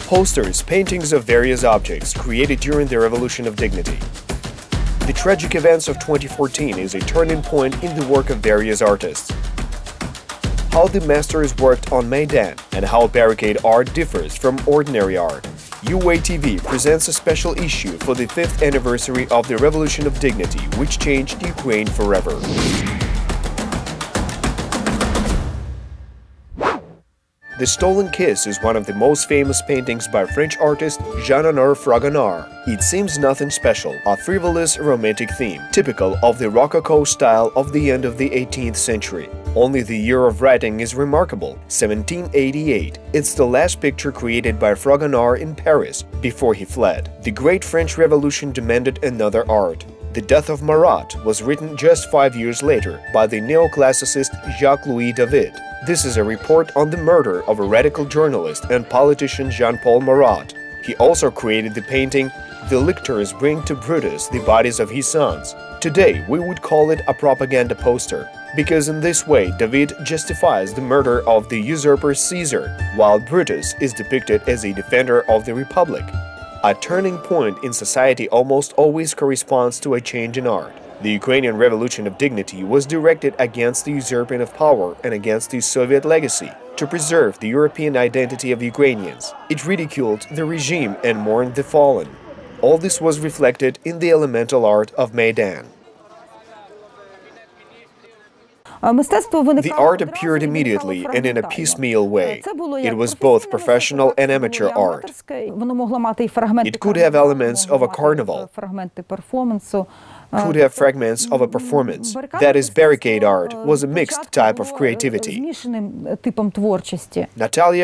Posters, paintings of various objects created during the Revolution of Dignity. The tragic events of 2014 is a turning point in the work of various artists. How the masters worked on Maidan and how barricade art differs from ordinary art. UATV presents a special issue for the 5th anniversary of the Revolution of Dignity, which changed Ukraine forever. The Stolen Kiss is one of the most famous paintings by French artist Jean-Honoré Fragonard. It seems nothing special, a frivolous romantic theme, typical of the Rococo style of the end of the 18th century. Only the year of writing is remarkable, 1788. It's the last picture created by Fragonard in Paris, before he fled. The Great French Revolution demanded another art. The Death of Marat was written just 5 years later by the neoclassicist Jacques-Louis David. This is a report on the murder of a radical journalist and politician Jean-Paul Marat. He also created the painting The Lictors Bring to Brutus the Bodies of His Sons. Today, we would call it a propaganda poster, because in this way David justifies the murder of the usurper Caesar, while Brutus is depicted as a defender of the Republic. A turning point in society almost always corresponds to a change in art. The Ukrainian Revolution of Dignity was directed against the usurping of power and against the Soviet legacy, to preserve the European identity of Ukrainians. It ridiculed the regime and mourned the fallen. All this was reflected in the elemental art of Maidan. The art appeared immediately and in a piecemeal way. It was both professional and amateur art. It could have elements of a carnival, could have fragments of a performance. That is, barricade art was a mixed type of creativity. Natalia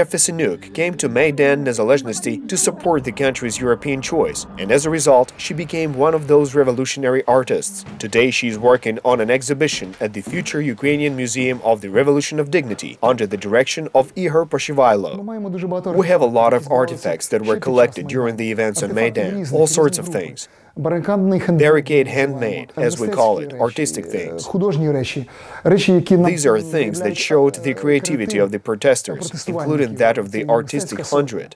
Fesenuk came to Maidan Nezalezhnosti to support the country's European choice, and as a result, she became one of those revolutionary artists. Today, she is working on an exhibition at the future Ukrainian Museum of the Revolution of Dignity under the direction of Ihor Poshivailo. We have a lot of artifacts that were collected during the events on Maidan, all sorts of things. Barricade handmade, as we call it, artistic things. These are things that showed the creativity of the protesters, including that of the artistic 100.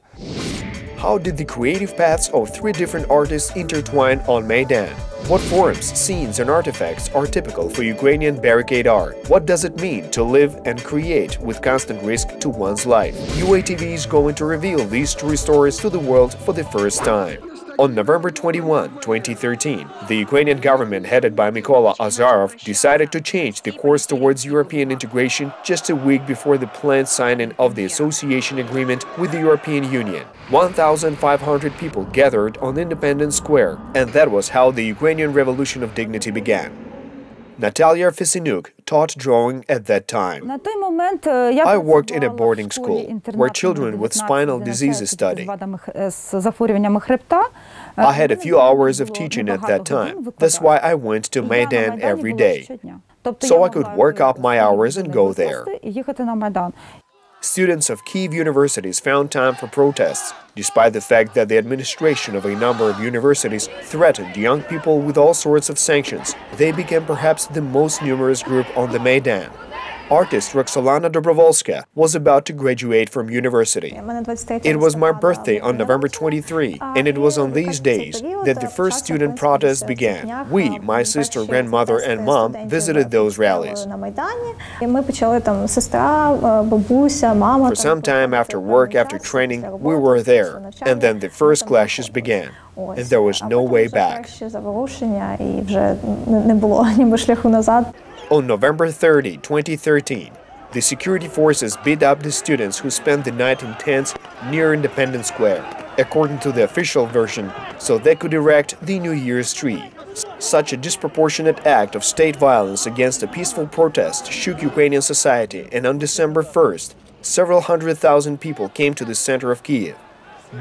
How did the creative paths of 3 different artists intertwine on Maidan? What forms, scenes and artifacts are typical for Ukrainian barricade art? What does it mean to live and create with constant risk to one's life? UATV is going to reveal these true stories to the world for the first time. On November 21, 2013, the Ukrainian government headed by Mykola Azarov decided to change the course towards European integration just a week before the planned signing of the association agreement with the European Union. 1,500 people gathered on Independence Square, and that was how the Ukrainian Revolution of Dignity began. Natalia Fesenuk taught drawing at that time. I worked in a boarding school where children with spinal diseases study. I had a few hours of teaching at that time. That's why I went to Maidan every day, so I could work up my hours and go there. Students of Kyiv universities found time for protests, despite the fact that the administration of a number of universities threatened young people with all sorts of sanctions. They became perhaps the most numerous group on the Maidan. Artist Roxolana Dobrovolska was about to graduate from university. It was my birthday on November 23, and it was on these days that the first student protests began. We, my sister, grandmother and mom, visited those rallies. For some time after work, after training, we were there, and then the first clashes began, and there was no way back. On November 30, 2013, the security forces beat up the students who spent the night in tents near Independence Square, according to the official version, so they could erect the New Year's tree. Such a disproportionate act of state violence against a peaceful protest shook Ukrainian society, and on December 1st, several 100,000 people came to the center of Kyiv.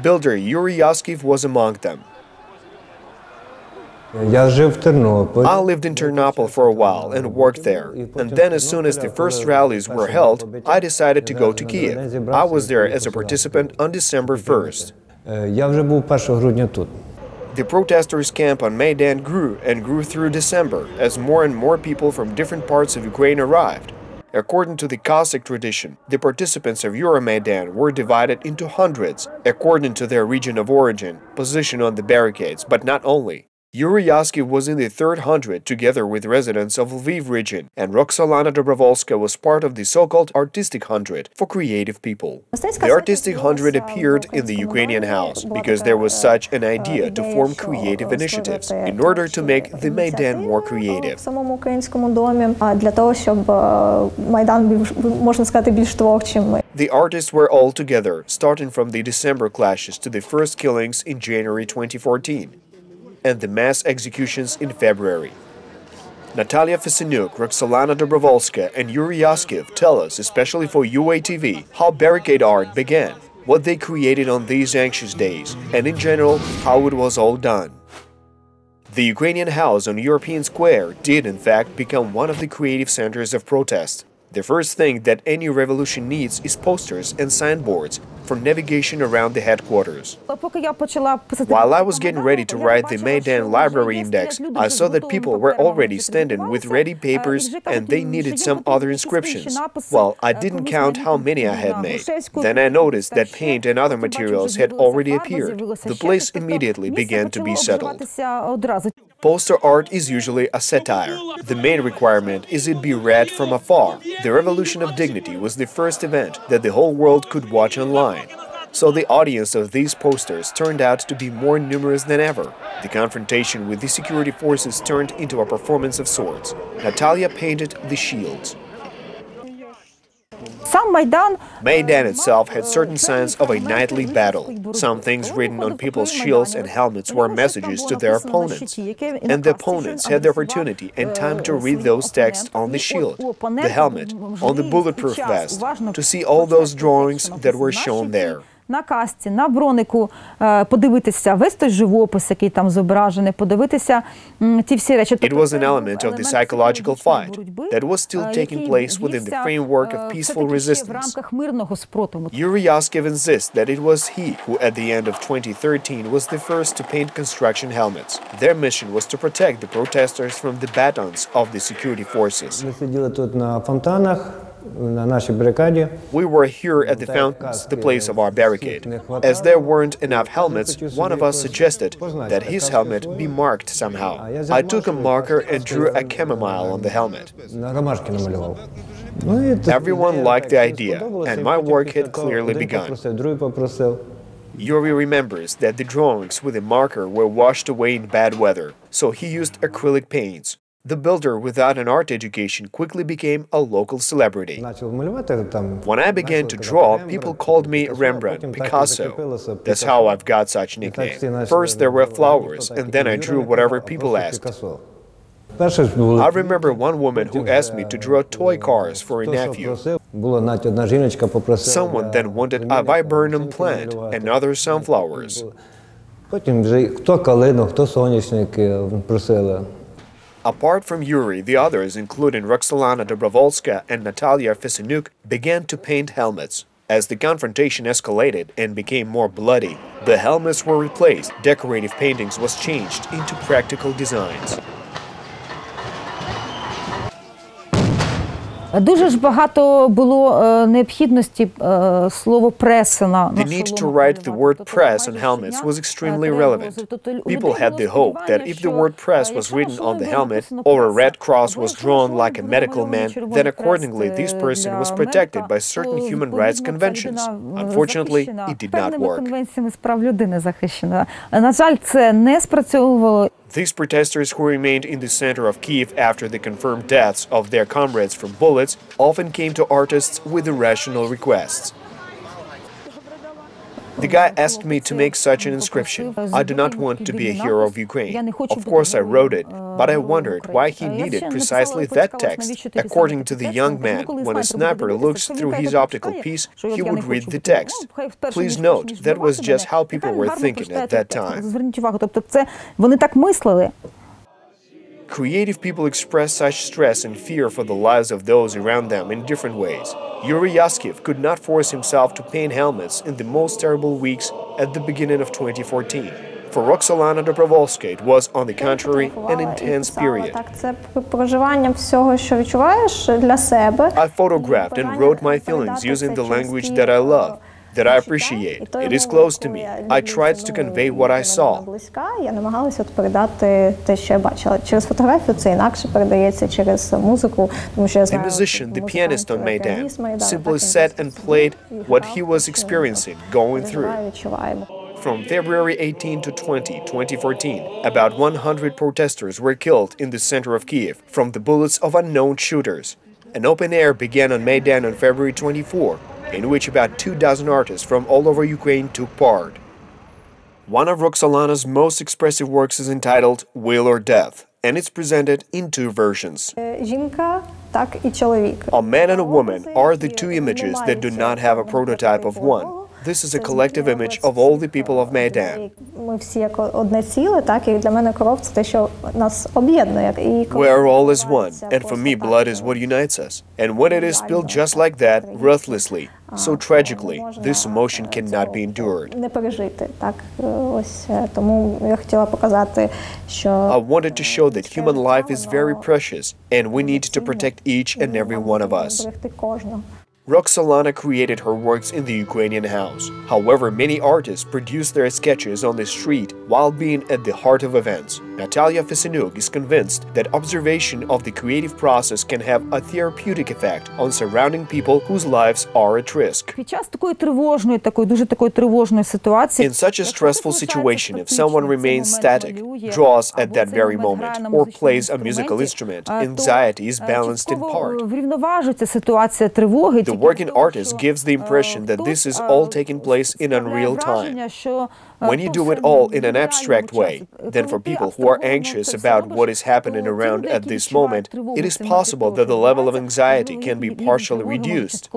Builder Yuri Yaskiv was among them. I lived in Ternopil for a while and worked there, and then as soon as the first rallies were held, I decided to go to Kyiv. I was there as a participant on December 1st. The protesters' camp on Maidan grew and grew through December as more and more people from different parts of Ukraine arrived. According to the Cossack tradition, the participants of Euromaidan were divided into hundreds, according to their region of origin, position on the barricades, but not only. Yuri Yaskiv was in the 3rd hundred together with residents of Lviv region, and Roxolana Dobrovolska was part of the so-called Artistic Hundred for creative people. The Artistic Hundred appeared in the Ukrainian House because there was such an idea to form creative initiatives in order to make the Maidan more creative. The artists were all together, starting from the December clashes to the first killings in January 2014. And the mass executions in February. Natalia Fesenyuk, Roxolana Dobrovolska and Yuri Yaskiv tell us, especially for UATV, how barricade art began, what they created on these anxious days, and in general, how it was all done. The Ukrainian House on European Square did in fact become one of the creative centers of protest. The first thing that any revolution needs is posters and signboards for navigation around the headquarters. While I was getting ready to write the Maidan Library Index, I saw that people were already standing with ready papers and they needed some other inscriptions. Well, I didn't count how many I had made. Then I noticed that paint and other materials had already appeared. The place immediately began to be settled. Poster art is usually a satire. The main requirement is it be read from afar. The Revolution of Dignity was the first event that the whole world could watch online. So the audience of these posters turned out to be more numerous than ever. The confrontation with the security forces turned into a performance of sorts. Natalia painted the shields. Maidan itself had certain signs of a nightly battle. Some things written on people's shields and helmets were messages to their opponents. And the opponents had the opportunity and time to read those texts on the shield, the helmet, on the bulletproof vest, to see all those drawings that were shown there. На касці, на бронику, подивитися весь той живопис, який там зображений, подивитися ті всі речі. It was an element of the psychological fight that was still taking place within the framework of peaceful resistance. Yuri Yaskiv insists that it was he who, at the end of 2013, was the first to paint construction helmets. Their mission was to protect the protesters from the batons of the security forces. We were here at the fountains, the place of our barricade. As there weren't enough helmets, one of us suggested that his helmet be marked somehow. I took a marker and drew a chamomile on the helmet. Everyone liked the idea, and my work had clearly begun. Yuri remembers that the drawings with a marker were washed away in bad weather, so he used acrylic paints. The builder without an art education quickly became a local celebrity. When I began to draw, people called me Rembrandt, Picasso. That's how I've got such a nickname. First there were flowers, and then I drew whatever people asked. I remember one woman who asked me to draw toy cars for a nephew. Someone then wanted a viburnum plant and other sunflowers. Apart from Yuri, the others, including Roxolana Dobrovolska and Natalia Fesenyuk, began to paint helmets. As the confrontation escalated and became more bloody, the helmets were replaced, decorative paintings was changed into practical designs. Дуже ж багато було необхідності слово преса на The need to write the word press on helmets was extremely relevant. People had the hope that if the word press was written on the helmet or a red cross was drawn like a medical man, then accordingly this person was protected by certain human rights conventions. Unfortunately, it did not work. На жаль, це не спрацьовувало. These protesters who remained in the center of Kiev after the confirmed deaths of their comrades from bullets often came to artists with irrational requests. The guy asked me to make such an inscription. I do not want to be a hero of Ukraine. Of course I wrote it, but I wondered why he needed precisely that text. According to the young man, when a sniper looks through his optical piece, he would read the text. Please note, that was just how people were thinking at that time. Creative people express such stress and fear for the lives of those around them in different ways. Yuri Yaskiv could not force himself to paint helmets in the most terrible weeks at the beginning of 2014. For Roxolana Dobrovolska, it was, on the contrary, an intense period. I photographed and wrote my feelings using the language that I love, that I appreciate. It is close to me. I tried to convey what I saw. The musician, the pianist on Maidan, simply sat and played what he was experiencing, going through. From February 18 to 20, 2014, about 100 protesters were killed in the center of Kiev from the bullets of unknown shooters. An open air began on Maidan on February 24, in which about 24 artists from all over Ukraine took part. One of Roxolana's most expressive works is entitled Will or Death, and it's presented in two versions. A man and a woman are the two images that do not have a prototype of one. This is a collective image of all the people of Maidan. We are all as one, and for me blood is what unites us. And when it is spilled just like that, ruthlessly, so tragically, this emotion cannot be endured. I wanted to show that human life is very precious, and we need to protect each and every one of us. Roxolana created her works in the Ukrainian house. However, many artists produce their sketches on the street while being at the heart of events. Natalia Fesenyuk is convinced that observation of the creative process can have a therapeutic effect on surrounding people whose lives are at risk. In such a stressful situation, if someone remains static, draws at that very moment, or plays a musical instrument, anxiety is balanced in part. The working artist gives the impression that this is all taking place in unreal time. When you do it all in an abstract way, then for people who are anxious about what is happening around at this moment, it is possible that the level of anxiety can be partially reduced.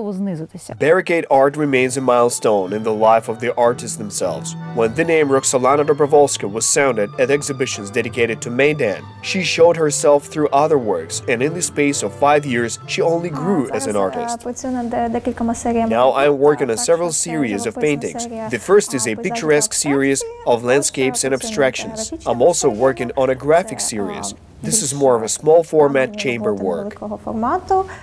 Barricade art remains a milestone in the life of the artists themselves. When the name Roxolana Dobrovolska was sounded at exhibitions dedicated to Maidan, she showed herself through other works, and in the space of 5 years, she only grew as an artist. Now I am working on several series of paintings. The first is a picturesque series of landscapes and abstractions. I'm also working on a graphic series. This is more of a small-format chamber work.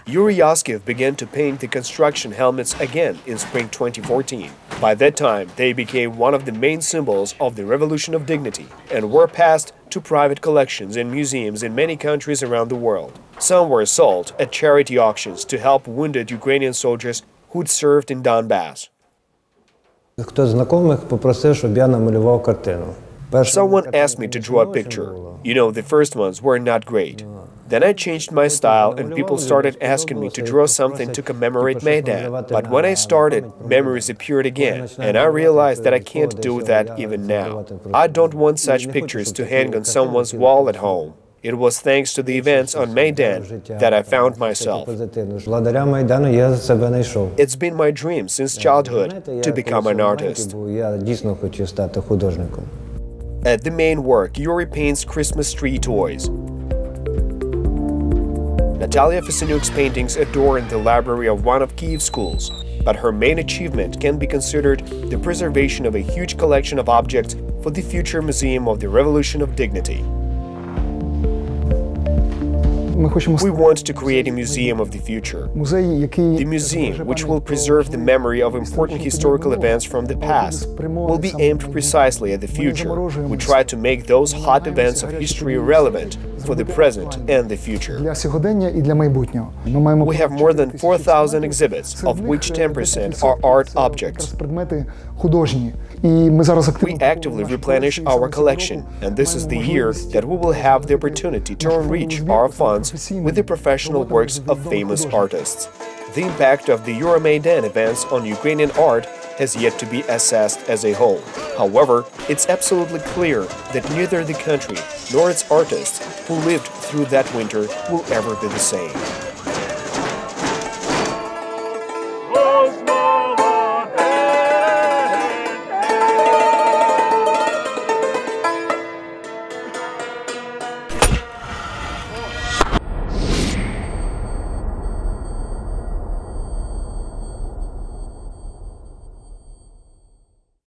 Yuri Yaskiv began to paint the construction helmets again in spring 2014. By that time, they became one of the main symbols of the Revolution of Dignity and were passed to private collections and museums in many countries around the world. Some were sold at charity auctions to help wounded Ukrainian soldiers who'd served in Donbass. Someone asked me to draw a picture. You know, the first ones were not great. Then I changed my style and people started asking me to draw something to commemorate Maidan. But when I started, memories appeared again, and I realized that I can't do that even now. I don't want such pictures to hang on someone's wall at home. It was thanks to the events on Maidan that I found myself. It's been my dream since childhood to become an artist. At the main work, Yuri paints Christmas tree toys. Natalia Fesenyuk's paintings adorn the library of one of Kiev's schools, but her main achievement can be considered the preservation of a huge collection of objects for the future Museum of the Revolution of Dignity. We want to create a museum of the future. The museum, which will preserve the memory of important historical events from the past, will be aimed precisely at the future. We try to make those hot events of history relevant for the present and the future. We have more than 4,000 exhibits, of which 10% are art objects. We actively replenish our collection, and this is the year that we will have the opportunity to enrich our funds with the professional works of famous artists. The impact of the Euromaidan events on Ukrainian art has yet to be assessed as a whole. However, it's absolutely clear that neither the country nor its artists who lived through that winter will ever be the same.